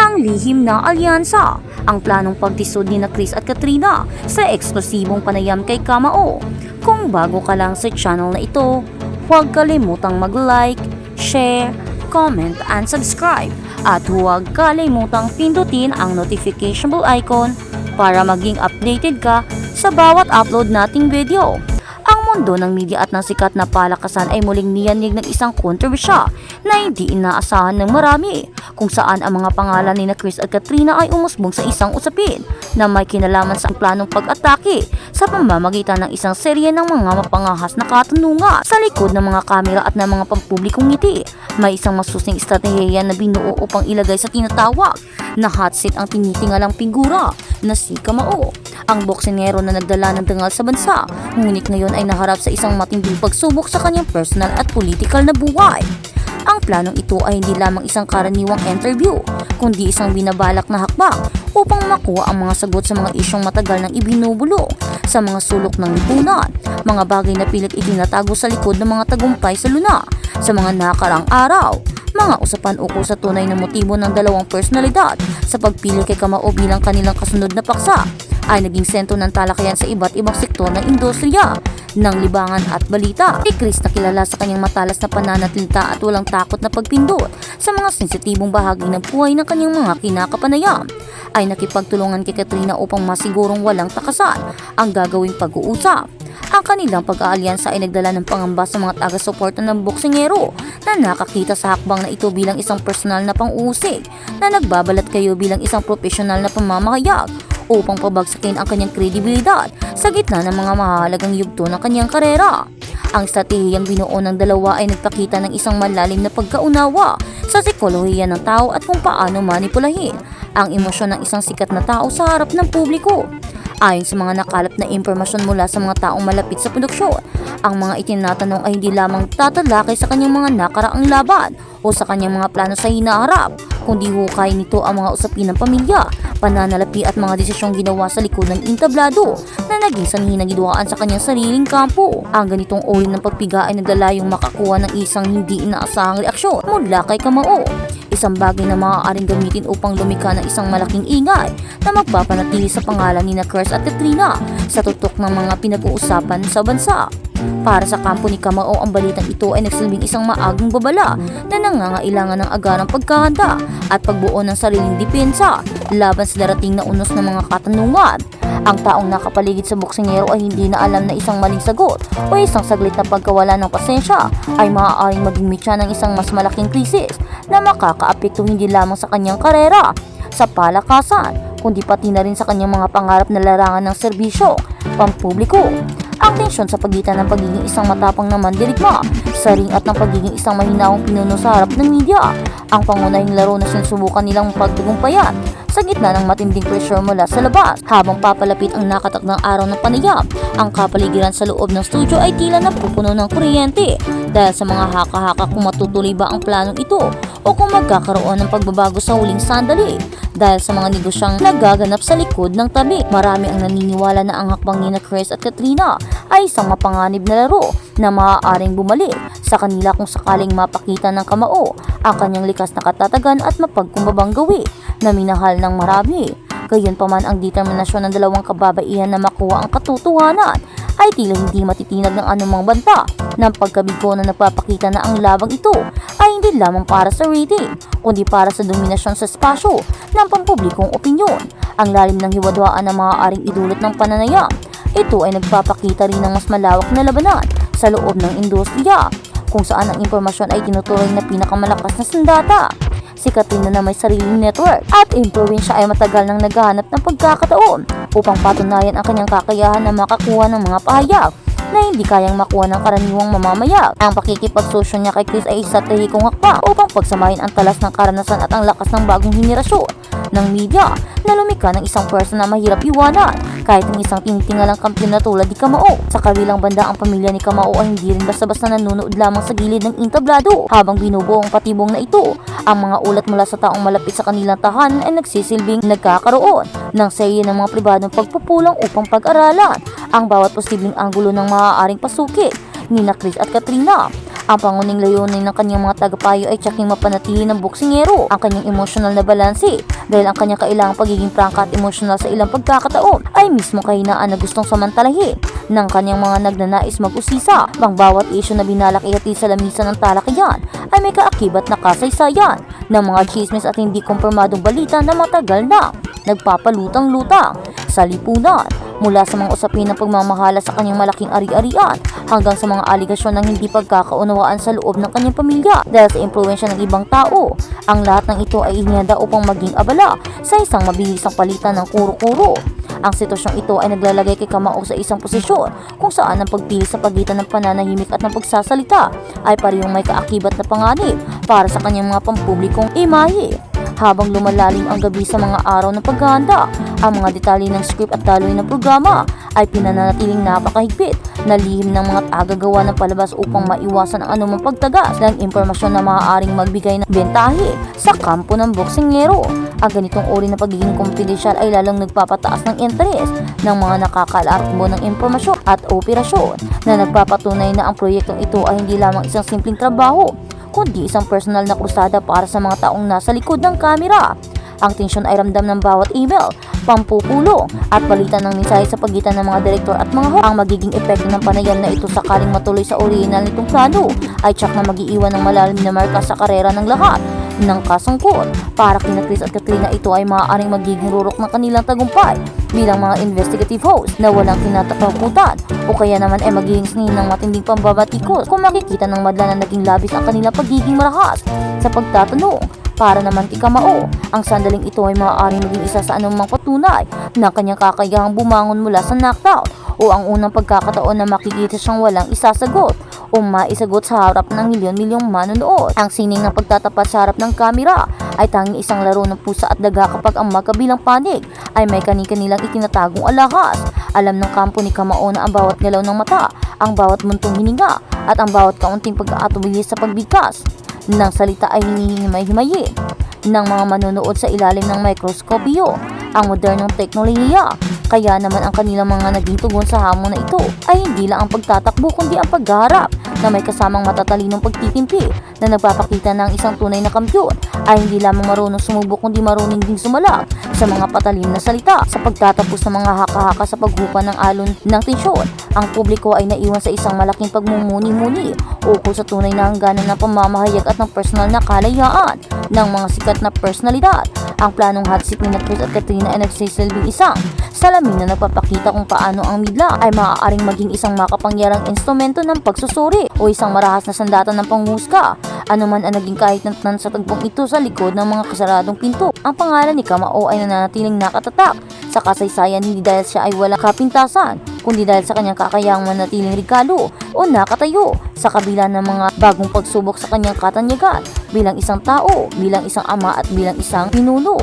ang lihim na alyansa, ang planong pagtisod ni na Kris at Katrina sa eksklusibong panayam kay Kamao. Kung bago ka lang sa channel na ito, huwag kalimutang mag-like, share, comment, and subscribe. At huwag kalimutang pindutin ang notification bell icon para maging updated ka sa bawat upload nating video. Ang mundo ng media at ng sikat na palakasan ay muling niyanig ng isang kontrobersya na hindi inaasahan ng marami, kung saan ang mga pangalan ni na Kris at Katrina ay umusbong sa isang usapin na may kinalaman sa planong pag-atake sa pamamagitan ng isang serye ng mga mapangahas na katanungan sa likod ng mga kamera at ng mga pampublikong ngiti. May isang masusing estratehiya na binuo upang ilagay sa tinatawag na hot seat ang tinitingalang figura na si Kamao, ang boksingero na nagdala ng dangal sa bansa, ngunit ngayon ay naharap sa isang matinding pagsubok sa kanyang personal at political na buhay. Ang planong ito ay hindi lamang isang karaniwang interview, kundi isang binabalak na hakbang upang makuha ang mga sagot sa mga isyong matagal nang ibinubulong sa mga sulok ng lipunan, mga bagay na pilit itinatago sa likod ng mga tagumpay sa luna sa mga nakarang araw. Mga usapan ukol sa tunay na motibo ng dalawang personalidad sa pagpili kay Kamao bilang kanilang kasunod na paksa ay naging sentro ng talakayan sa iba't ibang sektor ng industriya ng libangan at balita. Si Kris na kilala sa kanyang matalas na pananatilta at walang takot na pagpindot sa mga sensitibong bahagi ng buhay ng kanyang mga kinakapanayam, ay nakipagtulungan kay Katrina upang masigurong walang takasan ang gagawing pag-uusap. Ang kanilang pag-aalyansa ay nagdala ng pangamba sa mga taga-suporta ng boksingero na nakakita sa hakbang na ito bilang isang personal na pang-uusig na nagbabalat kayo bilang isang profesional na pamamahayag upang pabagsakin ang kanyang kredibilidad sa gitna ng mga mahalagang yugto ng kanyang karera. Ang estratehiyang binuo ng dalawa ay nagpakita ng isang malalim na pagkaunawa sa psikolohiya ng tao at kung paano manipulahin ang emosyon ng isang sikat na tao sa harap ng publiko. Ayon sa mga nakalap na impormasyon mula sa mga taong malapit sa produksyon, ang mga itinatanong ay hindi lamang tatalakay sa kanyang mga nakaraang laban o sa kanyang mga plano sa hinaharap, kundi hukay nito ang mga usapin ng pamilya, pananalapi at mga desisyong ginawa sa likod ng entablado na naging sanhi ng gidwaan sa kanyang sariling kampo. Ang ganitong uri ng pagpiga ay naglalayong makakuha ng isang hindi inaasahang reaksyon mula kay Kamao. Isang bagay na maaaring gamitin upang lumika ng isang malaking ingay na magpapanatili sa pangalan ni na Kris at Katrina sa tutok ng mga pinag-uusapan sa bansa. Para sa kampo ni Kamao, ang balitang ito ay nagsilbing isang maagang babala na nangangailangan ng agarang pagkahanda at pagbuo ng sariling depensa laban sa darating na unos ng mga katanungan. Ang taong nakapaligid sa boksingero ay hindi na alam na isang maling sagot o isang saglit na pagkawala ng pasensya ay maaaring maging mitya ng isang mas malaking krisis na makakaapekto hindi lamang sa kanyang karera sa palakasan, kundi pati na rin sa kanyang mga pangarap na larangan ng serbisyo pampubliko. Ang tensyon sa pagitan ng pagiging isang matapang na mandirigma sa ring at ng pagiging isang mahinahong pinuno sa harap ng media, ang pangunahing laro na sinusubukan nilang pagtagumpayan sa gitna ng matinding pressure mula sa labas. Habang papalapit ang nakatakdang araw ng panayam, ang kapaligiran sa loob ng studio ay tila napupuno ng kuryente dahil sa mga haka-haka kung matutuloy ba ang planong ito o kung magkakaroon ng pagbabago sa huling sandali dahil sa mga negosyang nagaganap sa likod ng tabi. Marami ang naniniwala na ang hakbang ni na Kris at Katrina ay isang mapanganib na laro na maaaring bumalik sa kanila kung sakaling mapakita ng Kamao ang kanyang likas na katatagan at mapagkumbabang gawi na minahal ng marami. Gayunpaman, ang determinasyon ng dalawang kababaihan na makuha ang katotohanan ay tila hindi matitinag ng anumang banta ng pagkabigo na nagpapakita na ang labang ito ay hindi lamang para sa rating, kundi para sa dominasyon sa espasyo ng pampublikong opinyon. Ang lalim ng hiwadwaan na maaaring idulot ng pananayam, ito ay nagpapakita rin ng mas malawak na labanan sa loob ng industriya, kung saan ang impormasyon ay tinuturing na pinakamalakas na sandata. Si Katrina na may sariling network at impluwensya ay matagal nang naghahanap ng pagkakataon upang patunayan ang kanyang kakayahan na makakuha ng mga pahayag na hindi kayang makuha ng karaniwang mamamayag. Ang pakikipagsosyo niya kay Kris ay isa tahikong hakbang upang pagsamahin ang talas ng karanasan at ang lakas ng bagong henerasyon ng media na lumika ng isang pwersa na mahirap iwanan kahit ng isang tinitingalang kampiyon na tulad ni Kamao. Sa kabilang banda, ang pamilya ni Kamao ay hindi rin basta-basta nanonood lamang sa gilid ng entablado habang binubuo ang patibong na ito. Ang mga ulat mula sa taong malapit sa kanilang tahanan ay nagsisilbing nagkakaroon ng serye ng mga pribadong pagpupulang upang pag-aralan ang bawat posibleng anggulo ng maaaring pasukit ni na Kris at Katrina. Ang pangunahing layunin ng kanyang mga tagapayo ay tiyaking mapanatili ng boksingero ang kanyang emosyonal na balanse dahil ang kanyang kailangang pagiging prangka at emosyonal sa ilang pagkakataon ay mismo kahinaan na gustong samantalahin ng kanyang mga nagnanais mag-usisa. Pang bawat isyu na binalak ihatid sa lamisan ng talakayan ay may kaakibat na kasaysayan ng mga chismis at hindi kumpirmadong balita na matagal na nagpapalutang-lutang sa lipunan, mula sa mga usapin ng pagmamahala sa kanyang malaking ari-arian hanggang sa mga aligasyon ng hindi pagkakaunawaan sa loob ng kanyang pamilya dahil sa impluwensya ng ibang tao. Ang lahat ng ito ay inihanda upang maging abala sa isang mabilisang palitan ng kuro-kuro. Ang sitwasyong ito ay naglalagay kay Kamao sa isang posisyon kung saan ang pagpili sa pagitan ng pananahimik at ng pagsasalita ay parehong may kaakibat na panganib para sa kanyang mga pampublikong imahe. Habang lumalalim ang gabi sa mga araw ng paghahanda, ang mga detalye ng script at daloy ng programa ay pinananatiling napakahigpit na lihim ng mga tagagawa ng palabas upang maiwasan ang anumang pagtagas ng impormasyon na maaaring magbigay ng bentahe sa kampo ng boksingero. Ang ganitong uri ng pagiging kumpidensyal ay lalong nagpapataas ng interes ng mga nakakalarbo ng impormasyon at operasyon na nagpapatunay na ang proyektong ito ay hindi lamang isang simpleng trabaho kundi isang personal na krusada para sa mga taong nasa likod ng kamera. Ang tensyon ay ramdam ng bawat email, pampupulo at palitan ng mensahe sa pagitan ng mga direktor at mga host. Ang magiging epekto ng panayam na ito sakaling matuloy sa orihinal nitong plano ay tsak na mag-iiwan ng malalim na marka sa karera ng lahat ng kasangkot. Para kina Chris at Katrina, ito ay maaaring magiging rurok ng kanilang tagumpay bilang mga investigative host na walang kinatatakutan o kaya naman ay magiging sinin ng matinding pambabatikos kung makikita ng madla na naging labis ang kanilang pagiging marahas sa pagtatanong. Para naman kay Kamao, ang sandaling ito ay maaaring maging isa sa anumang patunay na kanyang kakayahang bumangon mula sa knockdown o ang unang pagkakataon na makikita siyang walang isasagot o maisagot sa harap ng milyon-milyong manonood. Ang sining ng pagtatapat sa harap ng kamera ay tanging isang laro ng pusa at daga kapag ang magkabilang panig ay may kani-kanilang itinatagong alahas. Alam ng kampo ni Kamao na ang bawat galaw ng mata, ang bawat muntong hininga at ang bawat kaunting pag-aatubilis sa pagbigkas ng salita ay hinihimay-himayin ng mga manonood sa ilalim ng mikroskopyo, ang modernong teknolohiya. Kaya naman ang kanilang mga naging tugon sa hamon na ito ay hindi lang ang pagtatakbo kundi ang pagharap na may kasamang matatalinong pagtitimpi na nagpapakita ng isang tunay na kampiyon ay hindi lamang marunong sumubok kundi marunong din sumalag sa mga patalim na salita. Sa pagtatapos ng mga haka-haka sa paghupa ng alon ng tensyon, ang publiko ay naiwan sa isang malaking pagmumuni-muni ukol sa tunay na hangganan ng pamamahayag at ng personal na kalayaan ng mga sikat na personalidad. Ang planong hot seat ni Chris at Katrina ay nagsisilbing isang salamin na nagpapakita kung paano ang midla ay maaaring maging isang makapangyarang instrumento ng pagsusuri o isang marahas na sandata ng panghusga. Ano man ang naging kahitantan sa tagpong ito sa likod ng mga kasaradong pinto, ang pangalan ni Kamao ay nananatiling nakatatak sa kasaysayan hindi dahil siya ay walang kapintasan, kundi dahil sa kanyang kakayahang manatiling regalo o nakatayo sa kabila ng mga bagong pagsubok sa kanyang katanyagan bilang isang tao, bilang isang ama at bilang isang pinuno.